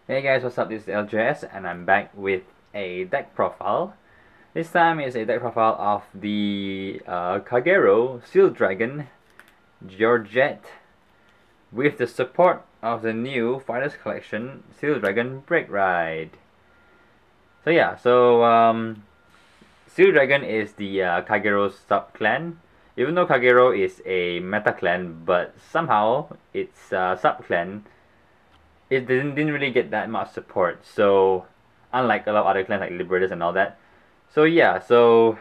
Hey guys, what's up? This is LJS and I'm back with a deck profile. This time is a deck profile of the Kagero Seal Dragon Georgette with the support of the new Fighters Collection Seal Dragon Break Ride. So yeah, Seal Dragon is the Kagero sub-clan. Even though Kagero is a meta-clan, but somehow its sub-clan it didn't really get that much support. So unlike a lot of other clans like Liberators and all that. So yeah, you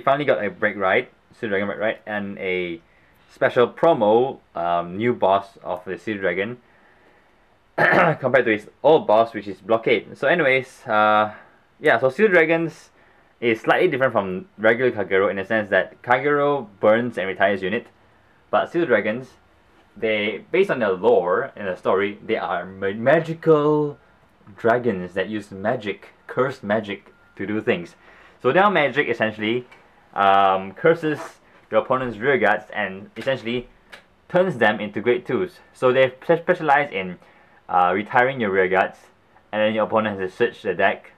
finally got a break ride, Seal Dragon break ride, and a special promo new boss of the Seal Dragon compared to his old boss, which is Blockade. So so Seal Dragons is slightly different from regular Kagero in the sense that Kagero burns and retires unit, but Seal Dragons, based on their lore and the story, they are magical dragons that use magic, cursed magic, to do things. So their magic essentially curses your opponent's rear guards and essentially turns them into grade 2s. So they specialize in retiring your rear guards, and then your opponent has to search the deck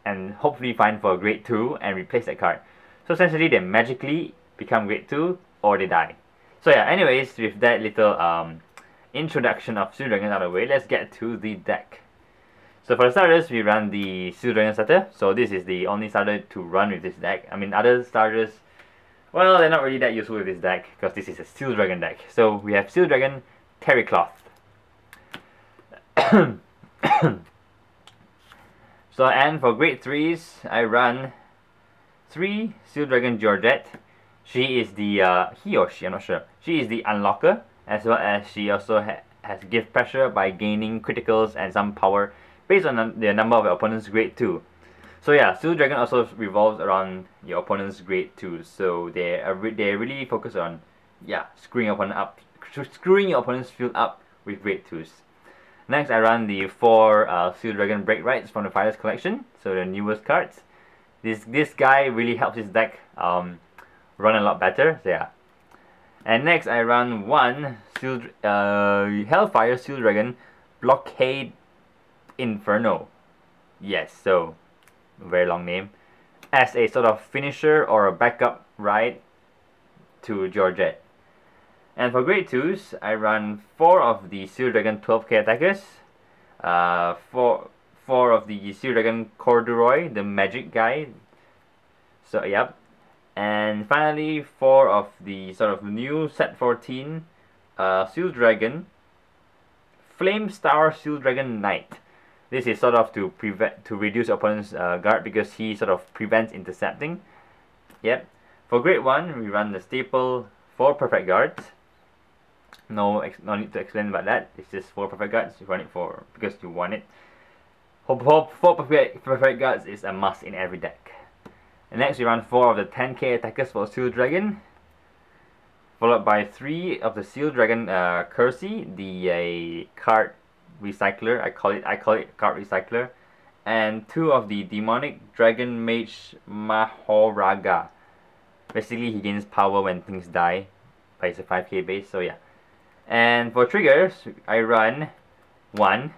and hopefully find for a grade 2 and replace that card. So essentially they magically become grade 2 or they die. So yeah, anyways, with that little introduction of Seal Dragon out of the way, let's get to the deck. So for the starters, we run the Seal Dragon starter. So this is the only starter to run with this deck. I mean, other starters, well, they're not really that useful with this deck because this is a Seal Dragon deck. So we have Seal Dragon Weathercloth. So and for grade 3s, I run 3 Seal Dragon Georgette. She is the, he or she, I'm not sure. She is the unlocker, as well as she also has give pressure by gaining criticals and some power based on the number of your opponent's grade 2. So yeah, Seal Dragon also revolves around your opponent's grade 2. So they really focus on, yeah, screwing your opponent's field up with grade 2s. Next, I run the 4 Seal Dragon Break Rides from the Fighters Collection, so the newest cards. This guy really helps his deck run a lot better, so yeah. And next, I run 1 Hellfire Seal Dragon Blockade Inferno. Yes, so very long name. As a sort of finisher or a backup ride to Georgette. And for grade 2s, I run 4 of the Seal Dragon 12k attackers, 4 of the Seal Dragon Corduroy, the magic guy. So yep. And finally 4 of the sort of new set 14 Seal Dragon Flame Star Seal Dragon Knight. This is sort of to reduce opponent's guard because he sort of prevents intercepting. Yep. For grade 1, we run the staple 4 perfect guards. No need to explain about that. It's just 4 perfect guards. You run it for because you want it. 4 perfect guards is a must in every deck. And next we run 4 of the 10k attackers for Seal Dragon, followed by 3 of the Seal Dragon Kersey, the card recycler. I call it card recycler, and 2 of the Demonic Dragon Mage Mahoraga. Basically, he gains power when things die, but it's a 5k base. So yeah. And for triggers, I run 1,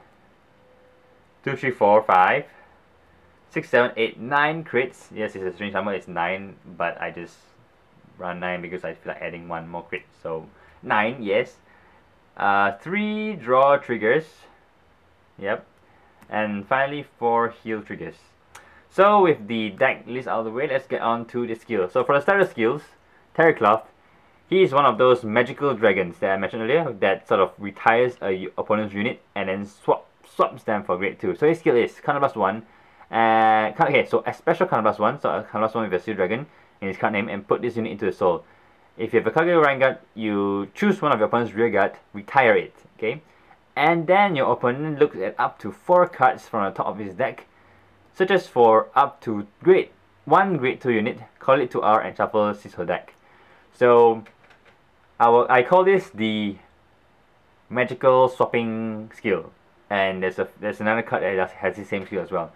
2, 3, 4, 5, 6, 7, 8, 9 crits. Yes, it's a strange number, it's 9, but I just run 9 because I feel like adding 1 more crit. So 9, yes. 3 draw triggers. Yep. And finally 4 heal triggers. So with the deck list out of the way, let's get on to the skills. So for the starter skills, Weathercloth, he is one of those magical dragons that I mentioned earlier that sort of retires a opponent's unit and then swaps them for grade 2. So his skill is counter plus 1. Okay, so a special counter plus 1, so a counter plus 1 with a Seal Dragon in his card name, and put this unit into the soul. If you have a Kagero Vanguard, you choose one of your opponent's rear guard, retire it, okay? And then your opponent looks at up to 4 cards from the top of his deck, such as for up to grade 1 grade 2 unit, call it to R and shuffle his deck. So I call this the magical swapping skill, and there's another card that has the same skill as well.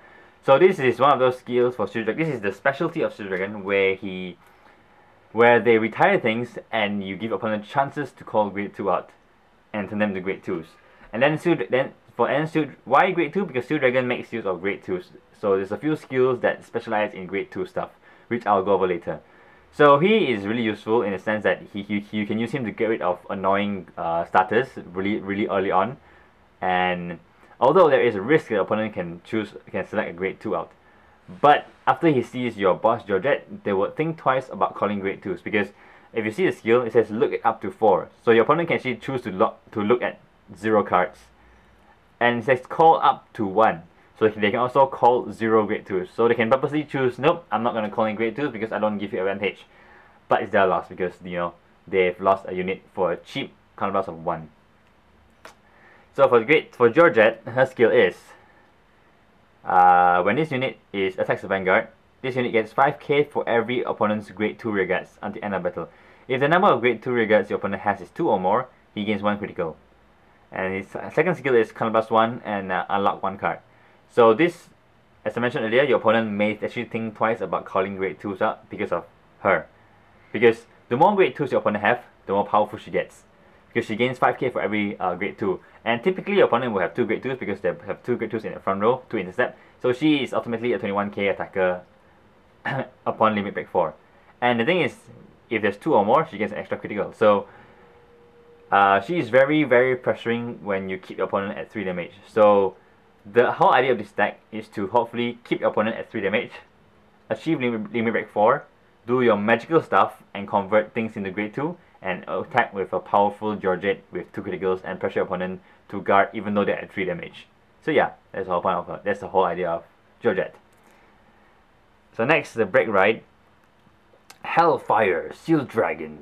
So this is one of those skills for Seal Dragon. This is the specialty of Seal Dragon where they retire things and you give opponent chances to call grade 2 out and turn them to grade 2s. And then for why grade 2? Because Steel Dragon makes use of grade 2s. So there's a few skills that specialize in grade 2 stuff, which I'll go over later. So he is really useful in the sense that you can use him to get rid of annoying starters really early on. And although there is a risk that the opponent can select a grade 2 out, but after he sees your boss Georgette, they will think twice about calling grade 2s, because if you see the skill, it says look at up to 4. So your opponent can actually choose to look at 0 cards. And it says call up to 1. So they can also call 0 grade 2s. So they can purposely choose, nope, I'm not going to call in grade 2s because I don't give you advantage. But it's their loss because, you know, they've lost a unit for a cheap counterblast of 1. So for Georgette, her skill is, when this unit attacks the Vanguard, this unit gets 5k for every opponent's grade 2 rearguards until end of battle. If the number of grade 2 rearguards your opponent has is 2 or more, he gains 1 critical. And his second skill is counterblast 1 and unlock 1 card. So this, as I mentioned earlier, your opponent may actually think twice about calling grade 2s up because of her. Because the more grade 2s your opponent have, the more powerful she gets. Because she gains 5k for every grade 2. And typically your opponent will have 2 grade 2s because they have 2 grade 2s in the front row to intercept. So she is ultimately a 21k attacker upon limit break 4. And the thing is, if there's 2 or more, she gets an extra critical. So she is very pressuring when you keep your opponent at 3 damage. So the whole idea of this deck is to hopefully keep your opponent at 3 damage, achieve limit break 4, do your magical stuff and convert things into grade 2, and attack with a powerful Georgette with 2 criticals and pressure your opponent to guard even though they're at 3 damage. So yeah, that's the whole point of her. That's the whole idea of Georgette. So next, the break ride. Hellfire, Steel Dragon,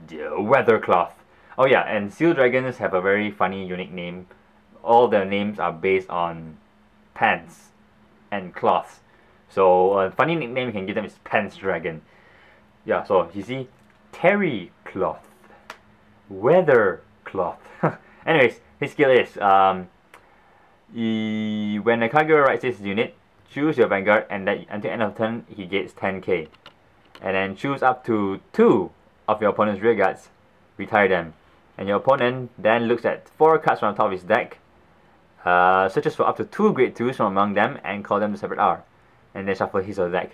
Weathercloth. Oh yeah, and Steel Dragons have a very funny, unique name. All their names are based on pants and cloths. So a funny nickname you can give them is Pants Dragon. Yeah, so you see, Terry Cloth, Weather Cloth. Anyways, his skill is when a Kagero rides this unit, choose your Vanguard, and that until end of turn he gets 10k. And then choose up to 2 of your opponent's rearguards, retire them. And your opponent then looks at 4 cards from the top of his deck, searches for up to 2 grade 2s from among them, and call them to separate R. And then shuffle his or her deck.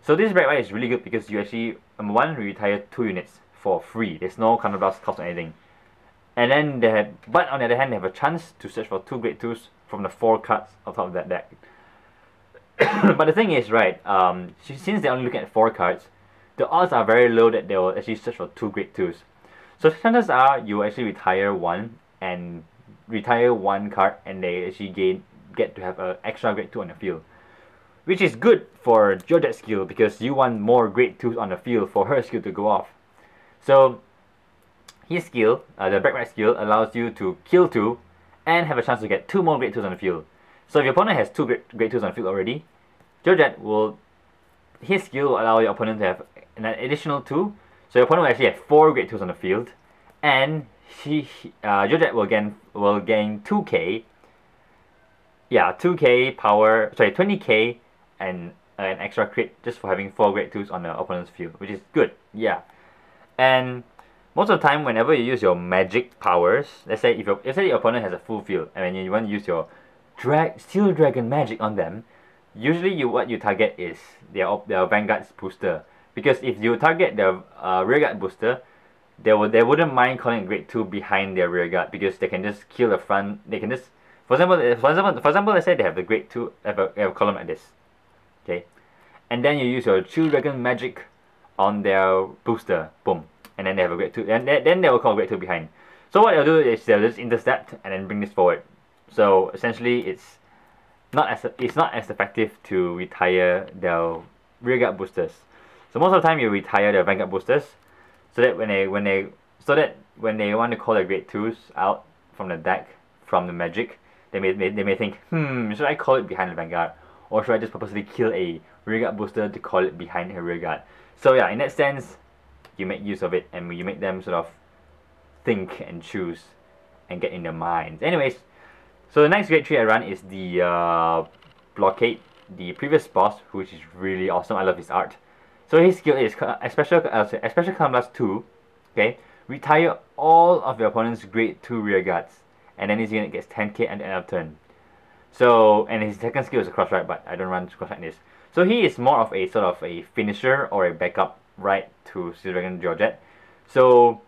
So this break ride is really good because you actually, number 1, retire 2 units for free. There's no counterblast cost or anything. And then but on the other hand, they have a chance to search for 2 grade 2s from the 4 cards on top of that deck. But the thing is, right, since they only look at 4 cards, the odds are very low that they will actually search for 2 grade 2s. So chances are you actually retire 1 and retire 1 card, and they actually get to have an extra grade 2 on the field. Which is good for Georgette's skill because you want more grade 2s on the field for her skill to go off. So his skill, the break ride skill, allows you to kill 2 and have a chance to get 2 more grade 2s on the field. So if your opponent has 2 grade 2s on the field already, Georgette his skill will allow your opponent to have an additional 2. So your opponent will actually have 4 grade 2s on the field, and Georgette will gain 2k. Yeah, 2k power, sorry, 20k and an extra crit just for having 4 grade 2s on the opponent's field, which is good. Yeah, and most of the time, whenever you use your magic powers, let's say your opponent has a full field and you want to use your Steel Dragon magic on them, usually what you target is their Vanguard's booster. Because if you target their rearguard booster, they wouldn't mind calling a grade 2 behind their rearguard because they can just kill the front. They can just, for example, let's say they have the grade 2, have a column like this, okay, and then you use your Steel Dragon magic on their booster, boom, and then they have a grade 2, and then they will call grade 2 behind. So what they'll do is they'll just intercept and then bring this forward. So essentially, it's not as effective to retire their rearguard boosters. So most of the time, you retire their Vanguard boosters, so that when they want to call their grade 2s out from the deck from the magic, they may think, should I call it behind the Vanguard, or should I just purposely kill a rearguard booster to call it behind her rearguard? So yeah, in that sense, you make use of it and you make them sort of think and choose and get in their minds. Anyways, so the next grade 3 I run is the Blockade, the previous boss, which is really awesome. I love his art. So his skill is special counterblast 2. Okay, retire all of your opponent's grade 2 rearguards and then his unit gets 10k at the end of turn. So, and his second skill is a cross-right, but I don't run cross-right in this. So he is more of a sort of a finisher or a backup right to Steel Dragon Georgette. So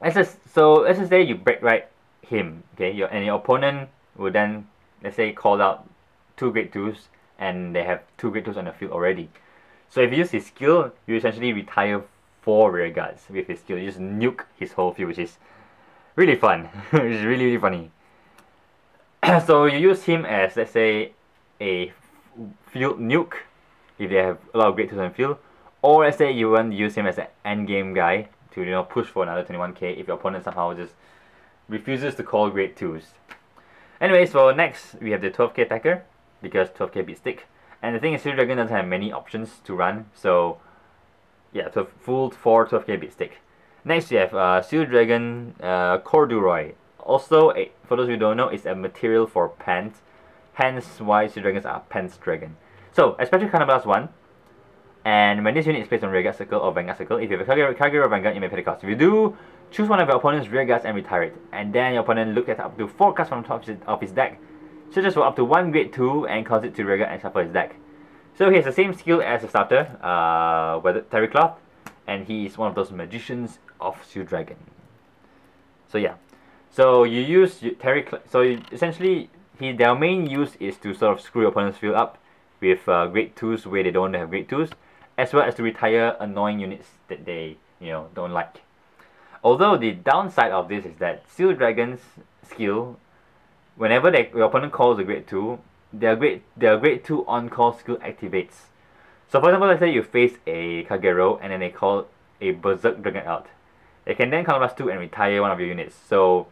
let's just say you break right him, okay, and your opponent will then, let's say, call out 2 grade 2s, and they have 2 grade 2s on the field already. So if you use his skill, you essentially retire 4 rear guards with his skill. You just nuke his whole field, which is really fun. Which is really, really funny. So you use him as, let's say, a field nuke if they have a lot of grade 2s on the field, or let's say you want to use him as an endgame guy to, you know, push for another 21k if your opponent somehow just refuses to call grade 2s. Anyways, so next we have the 12k attacker, because 12k beats stick. And the thing is, Steel Dragon doesn't have many options to run, so yeah, so full 4 12k beat stick. Next we have Steel Dragon Corduroy. Also, for those who don't know, it's a material for pants, hence why Steel Dragons are pants dragon. So, especially Counterblast 1, and when this unit is placed on Rearguard Circle or Vanguard Circle, if you have a Kagero or Vanguard, you may pay the cost. If you do, choose one of your opponent's rear guards and retire it. And then your opponent look at up to 4 cards from the top of his deck, searches for up to 1 grade 2 and calls it to rearguard and shuffle his deck. So he has the same skill as the starter, Weathercloth, and he is one of those magicians of Steel Dragon. So yeah. So you use essentially their main use is to sort of screw your opponent's field up with grade 2s where they don't have grade 2s, as well as to retire annoying units that they, you know, don't like. Although the downside of this is that Steel Dragon's skill, whenever your opponent calls a grade 2, their grade 2 on-call skill activates. So for example, let's say you face a Kagero and then they call a Berserk Dragon out. They can then counterblast 2 and retire one of your units. So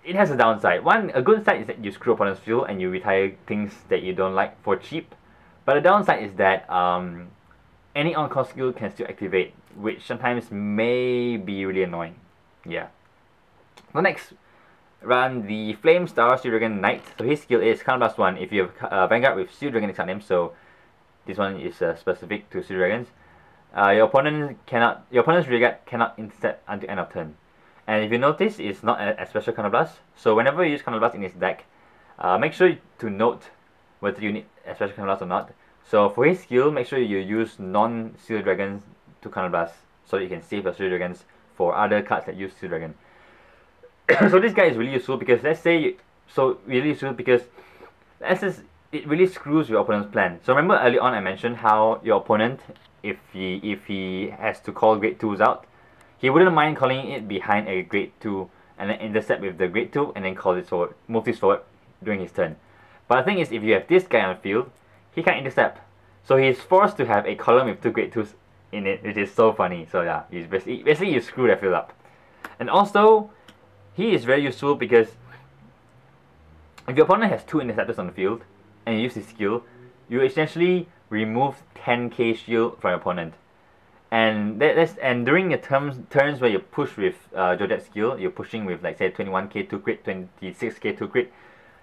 it has a downside. A good side is that you screw opponent's field and you retire things that you don't like for cheap. But the downside is that any on-call skill can still activate, which sometimes may be really annoying. Yeah. So next, run the Flame Star Steel Dragon Knight. So his skill is counterblast 1 if you have Vanguard with Steel Dragon next to name. So this one is specific to Steel Dragons. Your opponent's rearguard cannot intercept until end of turn. And if you notice, it's not a special counterblast. So whenever you use counterblast in his deck, make sure to note whether you need a special counterblast or not. So for his skill, make sure you use non-Steel Dragons to counterblast, so that you can save your Steel Dragons for other cards that use Steel Dragon. So this guy is really useful because it really screws your opponent's plan. So remember early on I mentioned how your opponent, if he has to call grade 2s out, he wouldn't mind calling it behind a grade 2 and then intercept with the grade 2 and then call it forward, move this forward during his turn. But the thing is, if you have this guy on the field, he can't intercept. So he's forced to have a column with 2 grade 2s in it, which is so funny. So yeah, he's basically you screw that field up. And also, he is very useful because if your opponent has 2 interceptors on the field and you use his skill, you essentially remove 10k shield from your opponent. And during the turns where you push with Georgette's skill, you're pushing with, like, say 21k 2 crit, 26k 2 crit,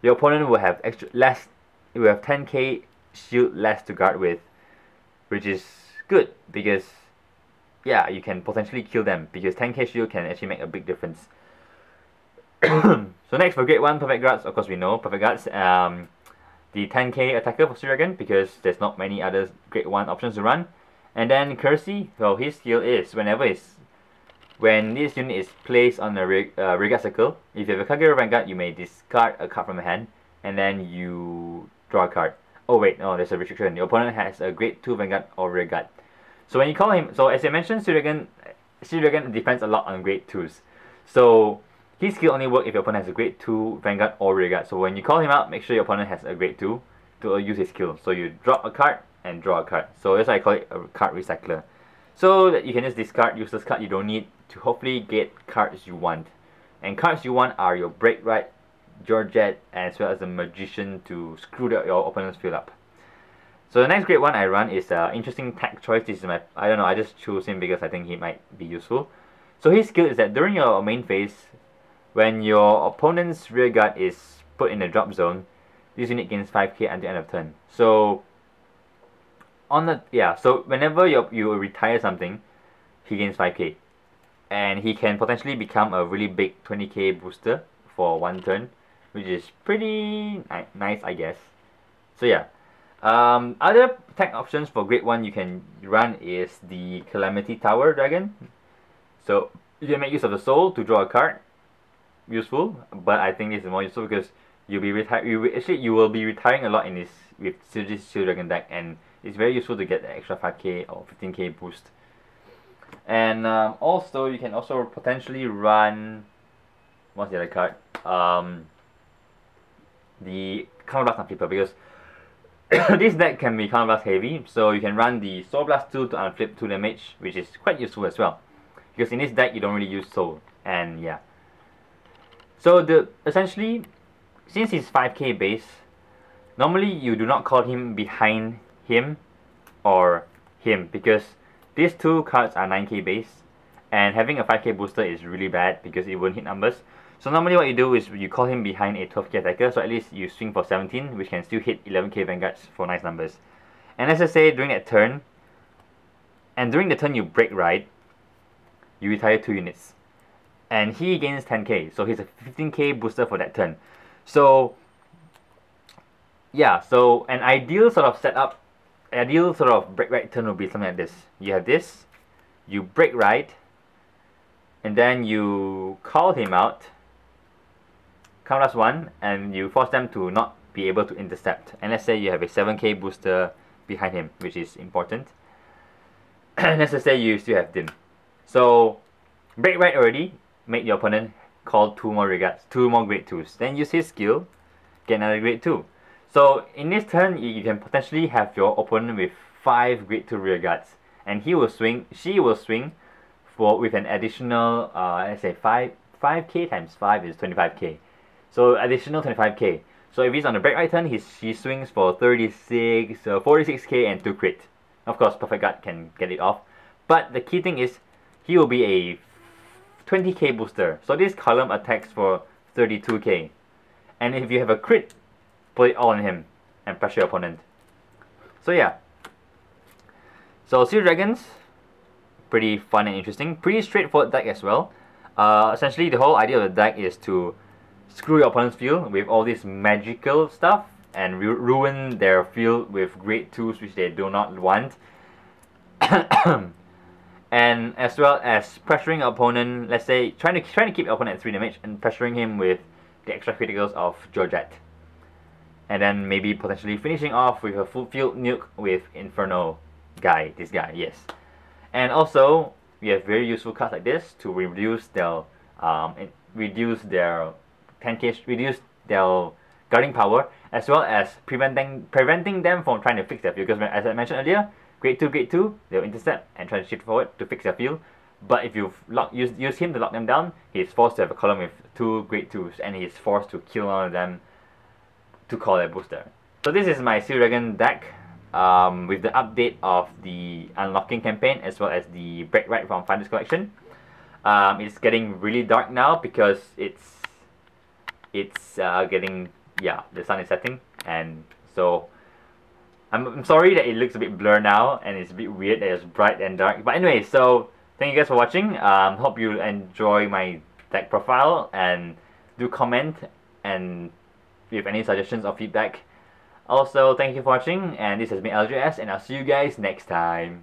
your opponent will have 10k shield less to guard with, which is good because yeah, you can potentially kill them because 10k shield can actually make a big difference. So next, for grade 1 perfect guards, of course we know perfect guards, the 10k attacker for Steel Dragon because there's not many other grade 1 options to run. And then Kersey, well, his skill is when this unit is placed on a rearguard circle, if you have a Kagero Vanguard, you may discard a card from your hand and then you draw a card. Oh wait, no, there's a restriction. Your opponent has a grade 2 Vanguard or rearguard. So when you call him, so as I mentioned, Steel Dragon depends a lot on grade 2s. So his skill only works if your opponent has a grade 2 Vanguard or rearguard. So when you call him out, make sure your opponent has a grade 2 to use his skill. So you drop a card and draw a card. So that's why I call it a card recycler. So that you can just discard useless card you don't need to hopefully get cards you want. And cards you want are your Break Right, Georgette, as well as the Magician to screw your opponent's field up. So the next grade 1 I run is interesting tag choice. This is I just chose him because I think he might be useful. So his skill is that during your main phase, when your opponent's rearguard is put in the drop zone, this unit gains 5k at the end of turn. So so whenever you retire something, he gains 5k and he can potentially become a really big 20k booster for one turn, which is pretty nice, I guess. So yeah, other tech options for grade 1 you can run is the Calamity Tower Dragon. So you can make use of the soul to draw a card. Useful, but I think this is more useful because you'll be you will be retiring a lot in this with this Shield Dragon deck, and it's very useful to get the extra 5k or 15k boost. And also you can also potentially run, what's the other card? The Counterblast Unflipper, because this deck can be Counterblast heavy, so you can run the Soul Blast 2 to unflip 2 damage, which is quite useful as well. Because in this deck you don't really use Soul, and yeah. So essentially, since he's 5k base, normally you do not call him behind him or him, because these two cards are 9k base, and having a 5k booster is really bad because it won't hit numbers. So normally what you do is you call him behind a 12k attacker, so at least you swing for 17, which can still hit 11k Vanguards for nice numbers. And let's just say during that turn, and during the turn you break ride, you retire 2 units. And he gains 10k, so he's a 15k booster for that turn. So yeah, so an ideal sort of setup, ideal sort of break ride turn would be something like this. You have this, you break ride, and then you call him out, count as 1, and you force them to not be able to intercept. And let's say you have a 7k booster behind him, which is important. And let's just say you still have Dim. So break ride already, make your opponent call 2 more regards, 2 more grade 2s. Then use his skill, get another grade 2. So in this turn, you can potentially have your opponent with 5 grade 2 rearguards, and she will swing with an additional, let's say 5k times 5 is 25k. So additional 25k. So if he's on the break right turn, she swings for 36, 46k and 2 crit. Of course, Perfect Guard can get it off. But the key thing is, he will be a 20k booster. So this column attacks for 32k. And if you have a crit, put it all on him and pressure your opponent. So yeah. So Seal Dragons, pretty fun and interesting. Pretty straightforward deck as well. Essentially the whole idea of the deck is to screw your opponent's field with all this magical stuff and ruin their field with grade 2s which they do not want. And as well as pressuring your opponent, let's say trying to keep your opponent at 3 damage and pressuring him with the extra criticals of Georgette. And then maybe potentially finishing off with a full field nuke with Inferno guy, this guy, yes. And also we have very useful cards like this to reduce their 10k, reduce their guarding power, as well as preventing them from trying to fix their field. Because as I mentioned earlier, grade 2, they'll intercept and try to shift forward to fix their field. But if you use him to lock them down, he's forced to have a column with 2 grade 2s, and he's forced to kill one of them to call their booster. So this is my Seal Dragon deck with the update of the unlocking campaign as well as the break ride from Finder's Collection. It's getting really dark now because it's getting, yeah, the sun is setting, and so I'm sorry that it looks a bit blurred now and it's a bit weird that it's bright and dark. But anyway, so thank you guys for watching. Hope you enjoy my deck profile, and do comment and if you have any suggestions or feedback. Also, thank you for watching, and this has been LJS, and I'll see you guys next time.